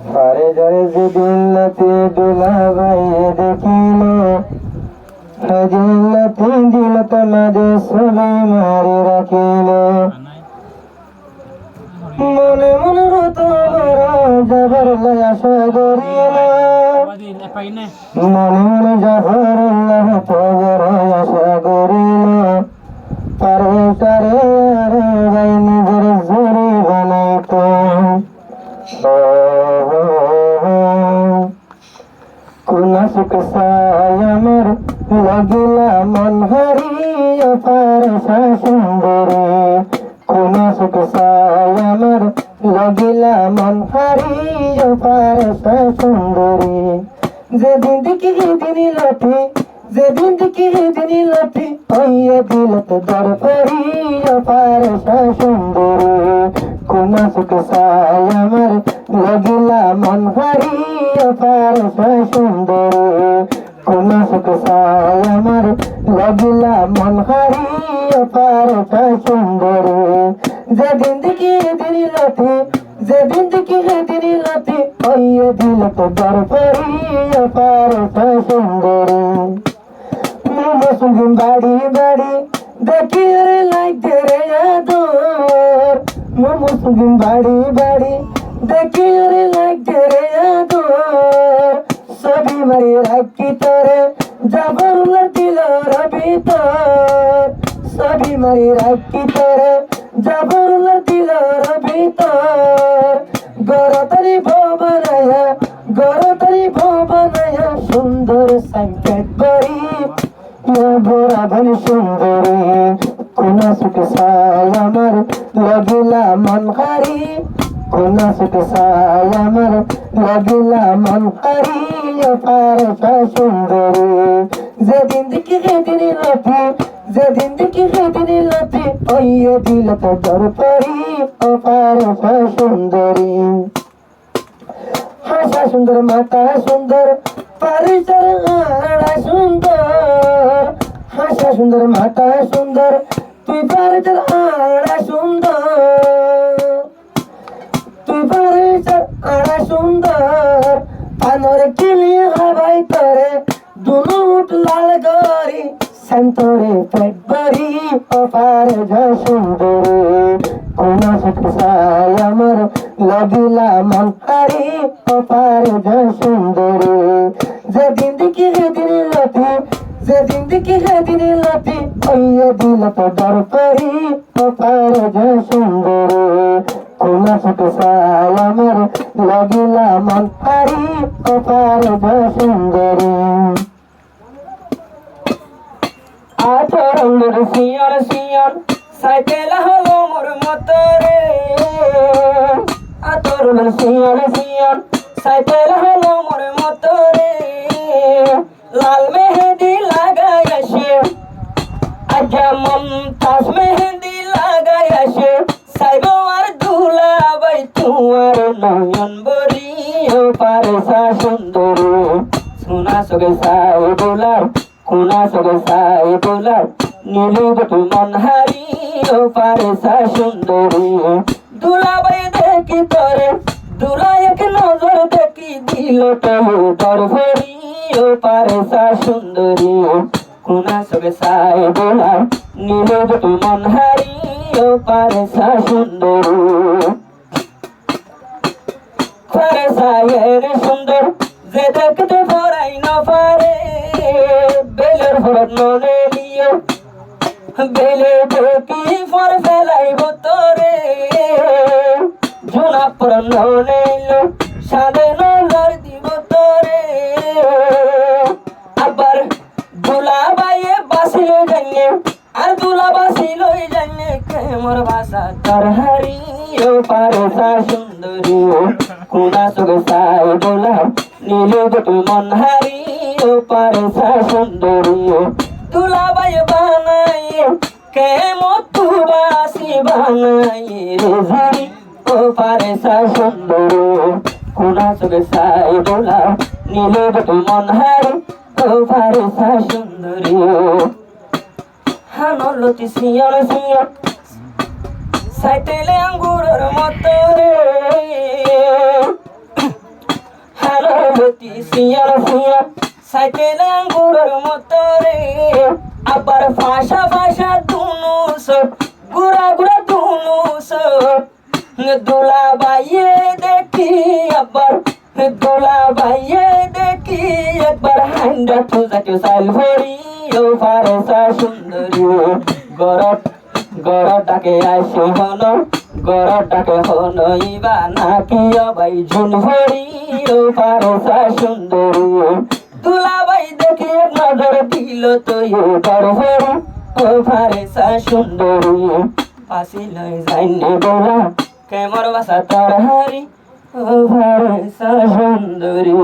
পারে জরে জিল্লাতে দুলাভাইয়ে দেখিল জিল্লাতে দিল তোমাদের ছবি মারি রাখিল মনে মনে রত যাবার আশা করিল মনে মনে যাবার খবর আশা করিল পারে তারে আরে ভাই নিজের জোরে বানাইতো কোন সুখ সায় আমার লাগিলা মন হারিয়া পারসা সুন্দরী কোন সুখ সায় আমার লাগিলা মন হারিয়া পারসা সুন্দরী যেদিন দেখি দিন লাঠি যেদিন দেখি দিন লাঠি হইয়া দিল তো দরকারি পারসা সুন্দরী কোন সুখ সায় আমার লাগিলা মন হারিয়া পারসা সুন্দরী কোন সুখ সায় আমার লাগিলা মন হারিয়া পারসা সুন্দরী যেদিন দেখি দিন লাঠি যেদিন দেখি দিন লাঠি হইয়া দিল তো দরকারি পারসা সুন্দরী মুসলিম বাড়ি বাড়ি দেখি রে লাগতে রে আদর মুসলিম বাড়ি বাড়ি দেখি রে লাগতে রে আদর সবই মারি রাখি তোরে যাবর দিল ভিতর সবই মারি রাখি তোরে যাবর দিল ভিতর গরতরি ভবনায়া গরতরি ভবনায়া সুন্দর সংকেত করি বরাবর সুন্দরী কোন সুখ সায় আমার লাগিলা মন হারি কোন সুখ সায় আমার লাগিলা মন হারি পারসা সুন্দরী যেদিন দেখি সেদিন লাঠি যেদিন দেখি সেদিন লাঠি হইয়া দিল তো দরকারি পারসা সুন্দরী হাসা সুন্দর মাতা সুন্দর পারিসার আড়া সুন্দর হাসা সুন্দর মাতা সুন্দর তুই পারিসার আড়া সুন্দর তুই পারিসার আড়া সুন্দর পানর কিলি হাবাই তরে দুনো উঠ লাল গরি সন্তরে পেট ভরি অপার যা সুন্দরী কোন সুখ সায় আমার লাগিলা মন হারি অপার যা সুন্দরী যেদিন দেখি সেদিন লাঠি যেদিন দেখি সেদিন লাঠি হইয়া দিল তো দরকারি অপার যা সুন্দরী কোন সুখ সায় আমার লাগিলা মন হারি অপার যা সুন্দরী আচরণের সিয়ার সিয়ার সাইকেল হলো মোর মতরে আচরণের সিয়ার সিয়ার সাইকেল হলো মোর মতরে লাল মেহেদি লাগাই আসে আজা মমতাজ মেহেদি লাগাই আসে সাইব আর দুলা বাই তোমার নয়ন বরি ও পারসা সুন্দরী সোনা সগে সাই বোলার কোনা সগে সাই বোলার নীলুবট মন হারি ও পারসা সুন্দরী দুলাবাই দেখি তোরে দুলা এক নজর দেখি দিল তো দরভরি ও পারসা সুন্দরী কোনা সগে সাই বোলার নীলুবট মন হারি ও পারসা সুন্দরী পারসা এর সুন্দর যে দেখতে পড়াই না পারে বেলের ফরত ননে নিয়ে বেলে দেখি ফর ফেলাইব তোরে জোনা পর ননে এলো সাদে নজর দিব তোরে আবার দুলা বাইয়ে বাসিল জানে আর দুলা বাসিল জানে কেমর ভাষা তার হারি ও পারসা সুন্দরী কোনা সগে সাই বোলা নীলুবট মন হারি ও পারসা সুন্দরী দুলাবাই বানাই কেমন তুবাসি বানাই রে ঝাড়ি ও পারসা সুন্দরী কোনা সগে সাই বোলা নীলুবট মন হারি ও পারসা সুন্দরী হানলতি সিয়ার সিয়ার সাইতেলে আঙ্গুর সাইকেল আঙ্গুরের মতো রে আবার ফাঁসা ফাঁসা দুনু সব গুড়া গুড়া দুনু সব দোলা বাইয়ে দেখি আবার দোলা বাইয়ে দেখি একবার হান্ডা তুজাকে সাইল ভরি ও ফারেসা সুন্দরী গরট গরটাকে আসে হন গরটাকে হন ইবা নাকি অবাই ঝুল ভরি ও ফারেসা সুন্দরী দুলাবাই দেখি নজর দিল তো এবার ভরি ও ফারেসা সুন্দরী পাশি লই যাইনে বলা কেমর বাসা তোর হারি ও ফারেসা সুন্দরী